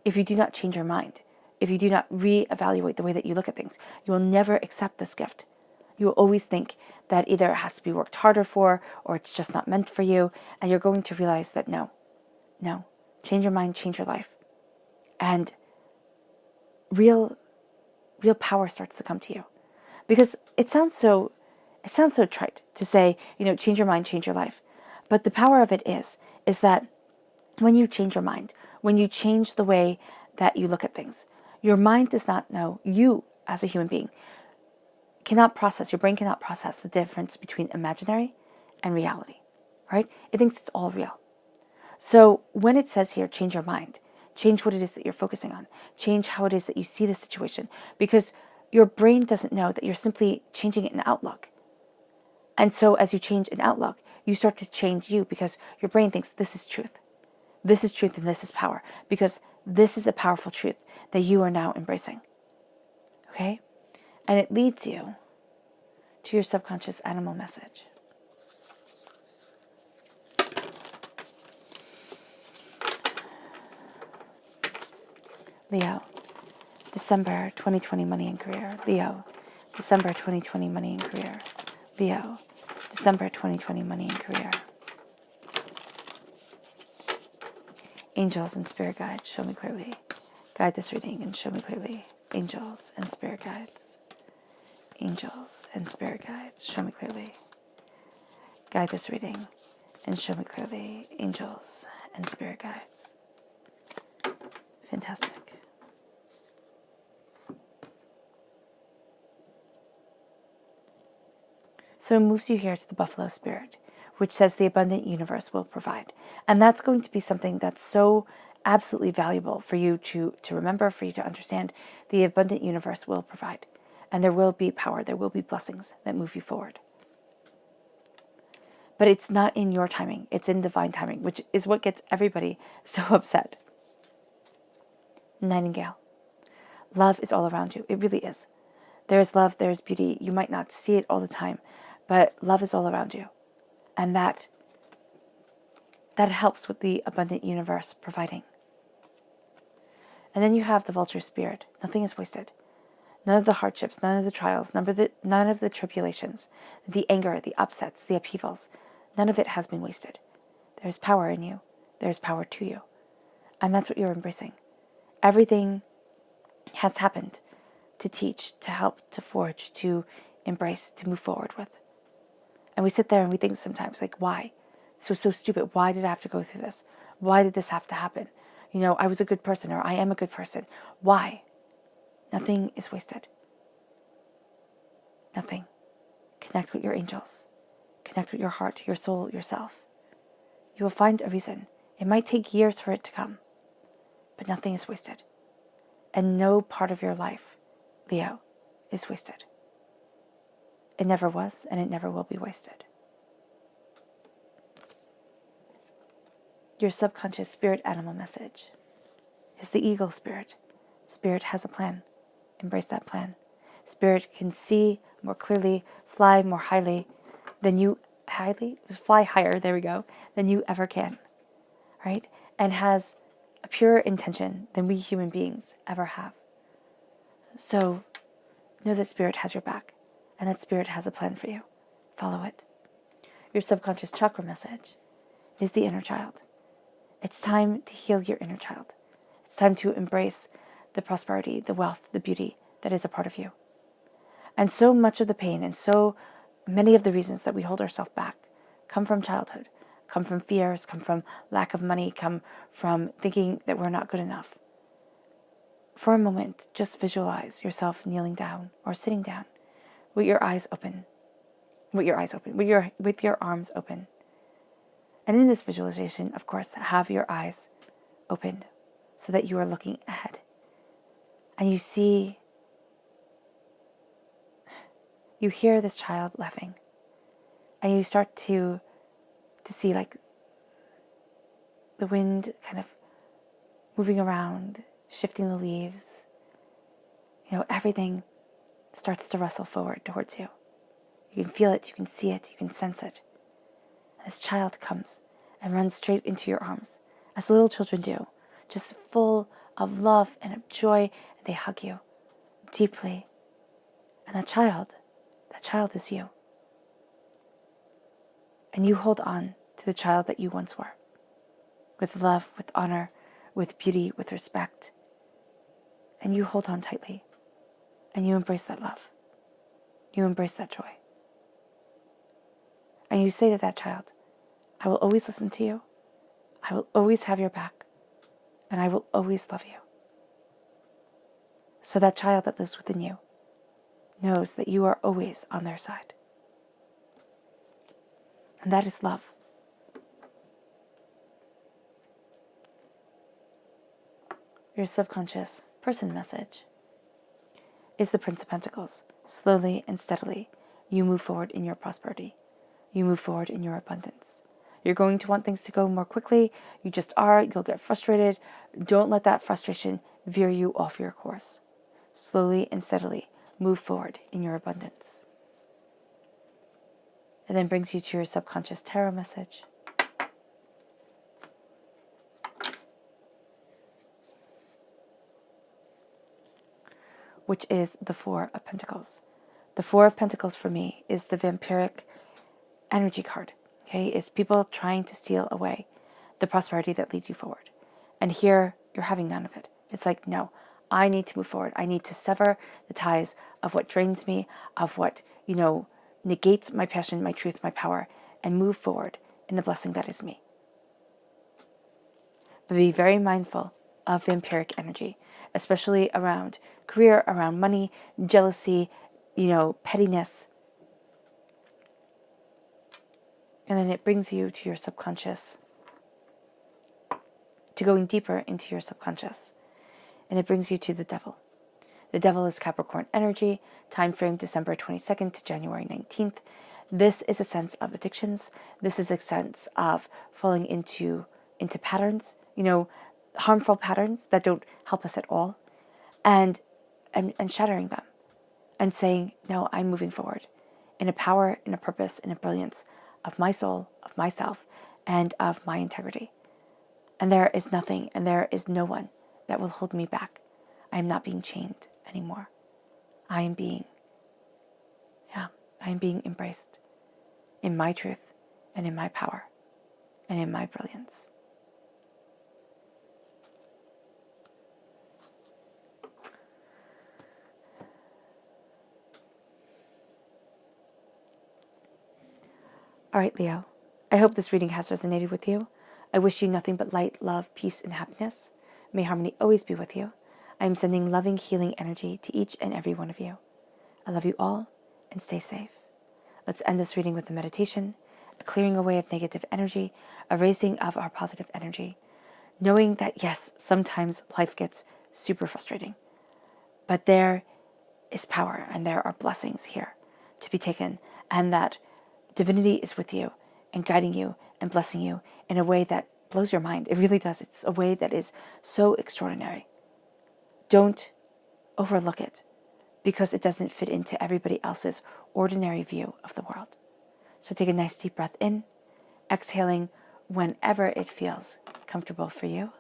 Speaker 1: If you do not change your mind, if you do not reevaluate the way that you look at things, you will never accept this gift. You will always think that either it has to be worked harder for, or it's just not meant for you. And you're going to realize that no, change your mind, change your life. And real power starts to come to you. Because it sounds so trite to say, change your mind, change your life. But the power of it is that when you change your mind, when you change the way that you look at things, your mind does not know, you as a human being your brain cannot process the difference between imaginary and reality, right? It thinks it's all real. So when it says here, change your mind, change what it is that you're focusing on, change how it is that you see the situation, because your brain doesn't know that you're simply changing it in outlook. And so as you change an outlook, you start to change you, because your brain thinks this is truth. This is truth and this is power, because this is a powerful truth that you are now embracing. Okay? And it leads you to your subconscious animal message. Leo, December 2020 money and career. Leo, December 2020 money and career. Leo, December 2020 money and career. Angels and spirit guides, show me clearly. Guide this reading and show me clearly. Angels and spirit guides. Angels and spirit guides, show me clearly. Guide this reading and show me clearly. Angels and spirit guides. Fantastic. So it moves you here to the Buffalo Spirit, which says the abundant universe will provide. And that's going to be something that's so absolutely valuable for you to remember, for you to understand. The abundant universe will provide. And there will be power, there will be blessings that move you forward. But it's not in your timing, it's in divine timing, which is what gets everybody so upset. Nightingale. Love is all around you. It really is. There's love, there's beauty. You might not see it all the time, but love is all around you. And that helps with the abundant universe providing. And then you have the Vulture Spirit. Nothing is wasted. None of the hardships, none of the trials, none of the tribulations, the anger, the upsets, the upheavals, none of it has been wasted. There's power in you. There's power to you. And that's what you're embracing. Everything has happened to teach, to help, to forge, to embrace, to move forward with. And we sit there and we think sometimes, like, why? This was so stupid. Why did I have to go through this? Why did this have to happen? You know, I was a good person, or I am a good person. Why? Nothing is wasted. Nothing. Connect with your angels. Connect with your heart, your soul, yourself. You will find a reason. It might take years for it to come, but nothing is wasted. And no part of your life, Leo, is wasted. It never was, and it never will be wasted. Your subconscious spirit animal message is the eagle spirit. Spirit has a plan. Embrace that plan. Spirit can see more clearly, fly more highly than you, fly higher, there we go, than you ever can, right? And has a purer intention than we human beings ever have. So know that Spirit has your back, and that Spirit has a plan for you. Follow it. Your subconscious chakra message is the inner child. It's time to heal your inner child. It's time to embrace the prosperity, the wealth, the beauty that is a part of you. And so much of the pain and so many of the reasons that we hold ourselves back come from childhood, come from fears, come from lack of money, come from thinking that we're not good enough. For a moment, just visualize yourself kneeling down or sitting down with your eyes open, with your arms open. And in this visualization, of course, have your eyes opened so that you are looking ahead. And you hear this child laughing. And you start to see like the wind kind of moving around, shifting the leaves. You know, everything starts to rustle forward towards you. You can feel it, you can see it, you can sense it. This child comes and runs straight into your arms, as little children do, just full of love and of joy, and they hug you deeply. And that child is you. And you hold on to the child that you once were, with love, with honor, with beauty, with respect. And you hold on tightly, and you embrace that love. You embrace that joy. And you say to that child, I will always listen to you, I will always have your back, and I will always love you. So that child that lives within you knows that you are always on their side. And that is love. Your subconscious person message is the Prince of Pentacles. Slowly and steadily, you move forward in your prosperity. You move forward in your abundance. You're going to want things to go more quickly. You just are. You'll get frustrated. Don't let that frustration veer you off your course. Slowly and steadily, move forward in your abundance. It then brings you to your subconscious tarot message. Which is the Four of Pentacles. The Four of Pentacles for me is the vampiric energy card. Okay, is people trying to steal away the prosperity that leads you forward. And here, you're having none of it. It's like, no, I need to move forward. I need to sever the ties of what drains me, of what, negates my passion, my truth, my power, and move forward in the blessing that is me. But be very mindful of vampiric energy, especially around career, around money, jealousy, pettiness. And then it brings you to your subconscious, to going deeper into your subconscious. And it brings you to the devil. The devil is Capricorn energy, time frame December 22nd to January 19th. This is a sense of addictions. This is a sense of falling into patterns, harmful patterns that don't help us at all, and shattering them and saying, no, I'm moving forward in a power, in a purpose, in a brilliance of my soul, of myself, and of my integrity. And there is nothing and there is no one that will hold me back. I am not being chained anymore. I am being embraced in my truth and in my power and in my brilliance. All right, Leo, I hope this reading has resonated with you. I wish you nothing but light, love, peace, and happiness. May harmony always be with you. I am sending loving, healing energy to each and every one of you. I love you all, and stay safe. Let's end this reading with a meditation, a clearing away of negative energy, a raising of our positive energy, knowing that, yes, sometimes life gets super frustrating, but there is power and there are blessings here to be taken, and that divinity is with you and guiding you and blessing you in a way that blows your mind. It really does. It's a way that is so extraordinary. Don't overlook it because it doesn't fit into everybody else's ordinary view of the world. So take a nice deep breath in, exhaling whenever it feels comfortable for you.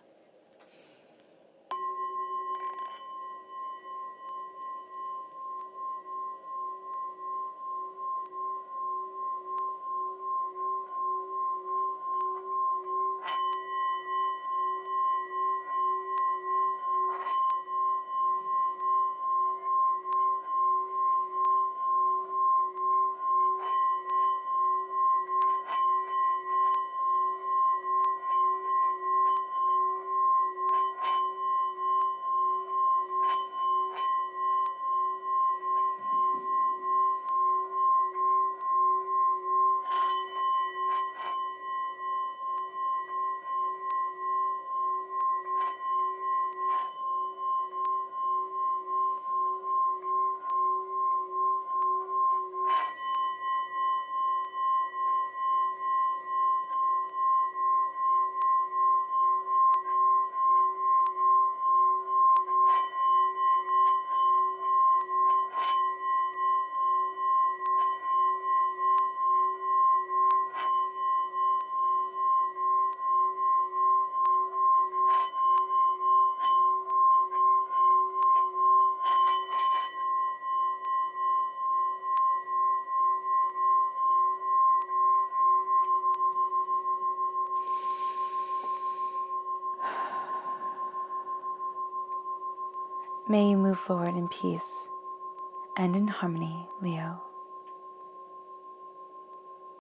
Speaker 1: May you move forward in peace and in harmony, Leo.